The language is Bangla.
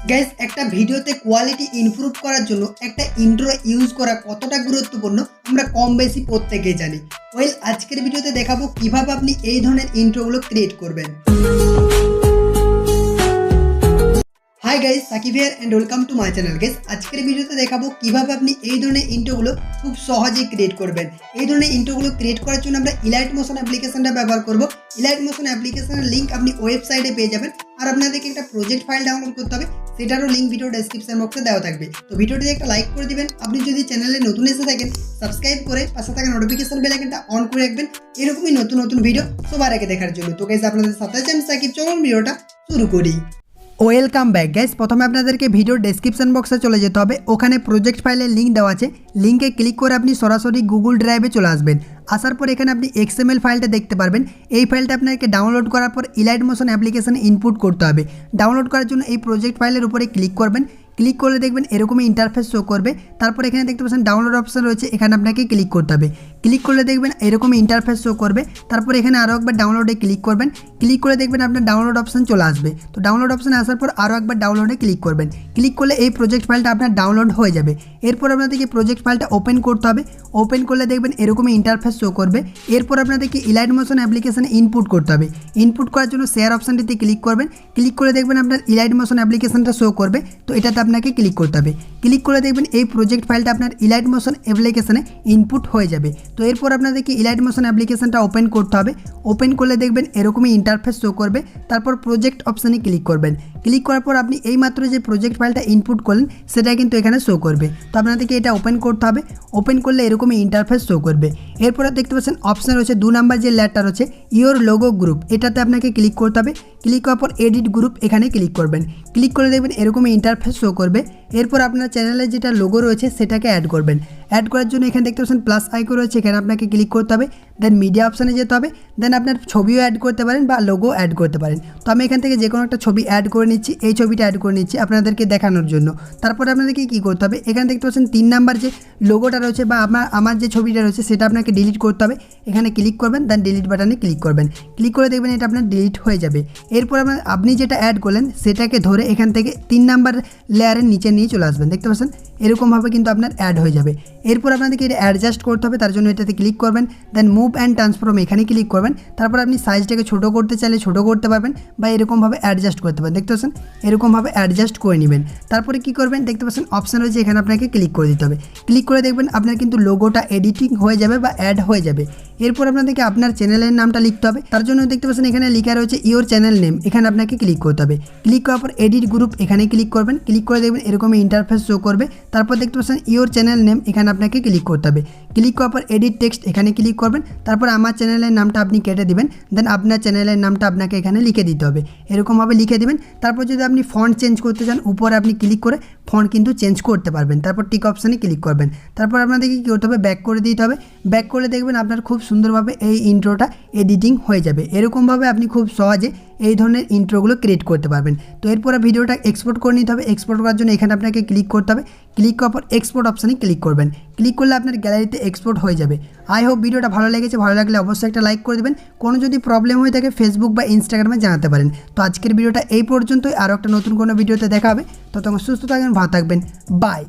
গাইস একটা ভিডিওতে কোয়ালিটি ইমপ্রুভ করার জন্য একটা ইন্ট্রো ইউজ করা কতটা গুরুত্বপূর্ণ আমরা কম বেশি প্রত্যেকেই জানি। ওয়েল আজকের ভিডিওতে দেখাবো কিভাবে আপনি এই ধরনের ইন্ট্রোগুলো ক্রিয়েট করবেন। Hi guys, Sakib here and welcome to my channel. Guys আজকের ভিডিওতে দেখাবো কিভাবে আপনি এই ধরনের ইন্ট্রোগুলো খুব সহজেই ক্রিয়েট করবেন। এই ধরনের ইন্ট্রোগুলো ক্রিয়েট করার জন্য আমরা ইলাইট মোশন অ্যাপ্লিকেশনটা ব্যবহার করব। ইলাইট মোশন অ্যাপ্লিকেশনের লিঙ্ক আপনি ওয়েবসাইটে পেয়ে যাবেন, আর আপনাদেরকে একটা প্রজেক্ট ফাইল ডাউনলোড করতে হবে, সেটারও লিঙ্ক ভিডিও ডেসক্রিপশন বক্সে দেওয়া থাকবে। তো ভিডিওটিতে একটা লাইক করে দিবেন। আপনি যদি চ্যানেলে নতুন এসে থাকেন সাবস্ক্রাইব করে পাশে থাকা নোটিফিকেশন বেল আইকনটা অন করে রাখবেন এরকমই নতুন নতুন ভিডিও সবার আগে দেখার জন্য। তো গাইস আপনাদের সাথে আছি আমি সাকিব, চলুন ভিডিওটা শুরু করি। ওয়েলকাম ব্যাক গাইস, প্রথমে আপনাদেরকে ভিডিওর ডেসক্রিপশন বক্সে চলে যেতে হবে। ওখানে প্রজেক্ট ফাইলের লিঙ্ক দেওয়া আছে, লিঙ্কে ক্লিক করে আপনি সরাসরি গুগল ড্রাইভে চলে আসবেন। আসার পর এখানে আপনি XML ফাইলটা দেখতে পারবেন। এই ফাইলটা আপনাকে ডাউনলোড করার পর ইলাইট মোশন অ্যাপ্লিকেশনে ইনপুট করতে হবে। ডাউনলোড করার জন্য এই প্রজেক্ট ফাইলের উপরে ক্লিক করবেন। ক্লিক করলে দেখবেন এরকমই ইন্টারফেস শো করবে। তারপর এখানে দেখতে পাচ্ছেন ডাউনলোড অপশন রয়েছে, এখানে আপনাকে ক্লিক করতে হবে। ক্লিক করলে দেখবেন এরকমই ইন্টারফেস শো করবে। তারপর এখানে আরও একবার ডাউনলোডে ক্লিক করবেন। ক্লিক করে দেখবেন আপনার ডাউনলোড অপশন চলে আসবে। তো ডাউনলোড অপশানে আসার পর আরও একবার ডাউনলোডে ক্লিক করবেন। ক্লিক করলে এই প্রজেক্ট ফাইলটা আপনার ডাউনলোড হয়ে যাবে। এরপর আপনাদেরকে প্রজেক্ট ফাইলটা ওপেন করতে হবে। ওপেন করলে দেখবেন এরকমই ইন্টারফেস শো করবে। এরপর আপনাদেরকে ইলাইট মোশন অ্যাপ্লিকেশনে ইনপুট করতে হবে। ইনপুট করার জন্য শেয়ার অপশানটিতে ক্লিক করবেন। ক্লিক করে দেখবেন আপনার ইলাইট মোশন অ্যাপ্লিকেশনটা শো করবে। তো এটাতে আপনাকে ক্লিক করতে হবে। ক্লিক করে দেখবেন এই প্রজেক্ট ফাইলটা আপনার ইলাইট মোশন অ্যাপ্লিকেশনে ইনপুট হয়ে যাবে। তো এরপর আপনাদেরকে ইলাইট মোশন অ্যাপ্লিকেশনটা ওপেন করতে হবে। ওপেন করলে দেখবেন এরকমই ইন্টারফেস শো করবে। তারপর প্রজেক্ট অপশানে ক্লিক করবেন। ক্লিক করার পর আপনি এইমাত্র যে প্রজেক্ট ফাইলটা ইনপুট করলেন সেটা কিন্তু এখানে শো করবে। তো আপনাদেরকে এটা ওপেন করতে হবে। ওপেন করলে এরকমই ইন্টারফেস শো করবে। এরপর দেখতে পাচ্ছেন অপশান রয়েছে 2 নাম্বার যে লেটার রয়েছে ইওর লোগো গ্রুপ, এটাতে আপনাকে ক্লিক করতে হবে। ক্লিক করার পর এডিট গ্রুপ এখানে ক্লিক করবেন। ক্লিক করে দেখবেন এরকমই ইন্টারফেস শো করবে। এরপর আপনার চ্যানেলে যেটা লোগো রয়েছে সেটাকে অ্যাড করবেন। অ্যাড করার জন্য এখানে দেখতে পাচ্ছেন প্লাস আইকন রয়েছে, এখানে আপনাকে ক্লিক করতে হবে। দেন মিডিয়া অপশানে যেতে হবে। দেন আপনার ছবিও অ্যাড করতে পারেন বা লোগো অ্যাড করতে পারেন। তো আমি এখান থেকে যে কোনো একটা ছবি অ্যাড করে নিচ্ছি। এই ছবিটা অ্যাড করে নিচ্ছি আপনাদেরকে দেখানোর জন্য। তারপরে আপনাদেরকে কী করতে হবে, এখানে দেখতে পাচ্ছেন 3 নাম্বার যে লোগোটা রয়েছে বা আমার যে ছবিটা রয়েছে সেটা আপনাকে ডিলিট করতে হবে। এখানে ক্লিক করবেন, দেন ডিলিট বাটনে ক্লিক করবেন। ক্লিক করে দেখবেন এটা আপনার ডিলিট হয়ে যাবে। এরপর আপনি যেটা অ্যাড করলেন সেটাকে ধরে এখান থেকে 3 নাম্বার লেয়ারের নিচে নিয়ে চলে আসবেন। দেখতে পাচ্ছেন এরকমভাবে কিন্তু আপনার অ্যাড হয়ে যাবে। এরপর আপনাদেরকে এটা অ্যাডজাস্ট করতে হবে, তার জন্য এটাতে ক্লিক করবেন। দেন মুভ অ্যান্ড ট্রান্সফর্ম এখানে ক্লিক করবেন। তারপর আপনি সাইজটাকে ছোটো করতে চাইলে ছোটো করতে পারবেন বা এরকমভাবে অ্যাডজাস্ট করতে পারেন। দেখতে পাচ্ছেন এরকমভাবে অ্যাডজাস্ট করে নেবেন। তারপরে কী করবেন, দেখতে পাচ্ছেন অপশান রয়েছে, এখানে আপনাকে ক্লিক করে দিতে হবে। ক্লিক করে দেখবেন আপনার কিন্তু লোগোটা এডিটিং হয়ে যাবে বা অ্যাড হয়ে যাবে। এরপর আপনাদেরকে আপনার চ্যানেলের নামটা লিখতে হবে। তার জন্য দেখতে পাচ্ছেন এখানে লেখা রয়েছে ইওর চ্যানেল নেম, এখানে আপনাকে ক্লিক করতে হবে। ক্লিক করার পর এডিট গ্রুপ এখানে ক্লিক করবেন। ক্লিক করে দেখবেন এরকমই ইন্টারফেস শো করবে। তারপর দেখতে পাচ্ছেন ইওর চ্যানেল নেম, এখানে আপনাকে ক্লিক করতে হবে। ক্লিক করার পর এডিট টেক্সট এখানে ক্লিক করবেন। তারপর আমার চ্যানেলের নামটা আপনি কেটে দিবেন। দেন আপনার চ্যানেলের নামটা আপনাকে এখানে লিখে দিতে হবে, এরকমভাবে লিখে দিবেন। তারপর যদি আপনি ফন্ট চেঞ্জ করতে চান উপরে আপনি ক্লিক করে ফন্ট কিন্তু চেঞ্জ করতে পারবেন। তারপর টিক অপশানে ক্লিক করবেন। তারপর আপনাদেরকে কী করতে হবে, ব্যাক করে দিতে হবে। ব্যাক করলে দেখবেন আপনার খুব সুন্দরভাবে এই ইন্ট্রোটা এডিটিং হয়ে যাবে। এরকমভাবে আপনি খুব সহজে এই ধরনের ইন্ট্রোগুলো ক্রিয়েট করতে পারবেন। তো এরপরে ভিডিওটা এক্সপোর্ট করে নিতে হবে। এক্সপোর্ট করার জন্য এখানে আপনাকে ক্লিক করতে হবে। ক্লিক করার পর এক্সপোর্ট অপশানে ক্লিক করবেন। ক্লিক করলে আপনার গ্যালারিতে এক্সপোর্ট হয়ে যাবে। আই হোপ ভিডিওটা ভালো লেগেছে। ভালো লাগলে অবশ্যই একটা লাইক করে দেবেন। কোনো যদি প্রবলেম হয়ে থাকে ফেসবুক বা ইনস্টাগ্রামে জানাতে পারেন। তো আজকের ভিডিওটা এই পর্যন্তই, আরও একটা নতুন কোনো ভিডিওতে দেখা হবে। ততক্ষণ সুস্থ থাকবেন, ভালো থাকবেন, বাই।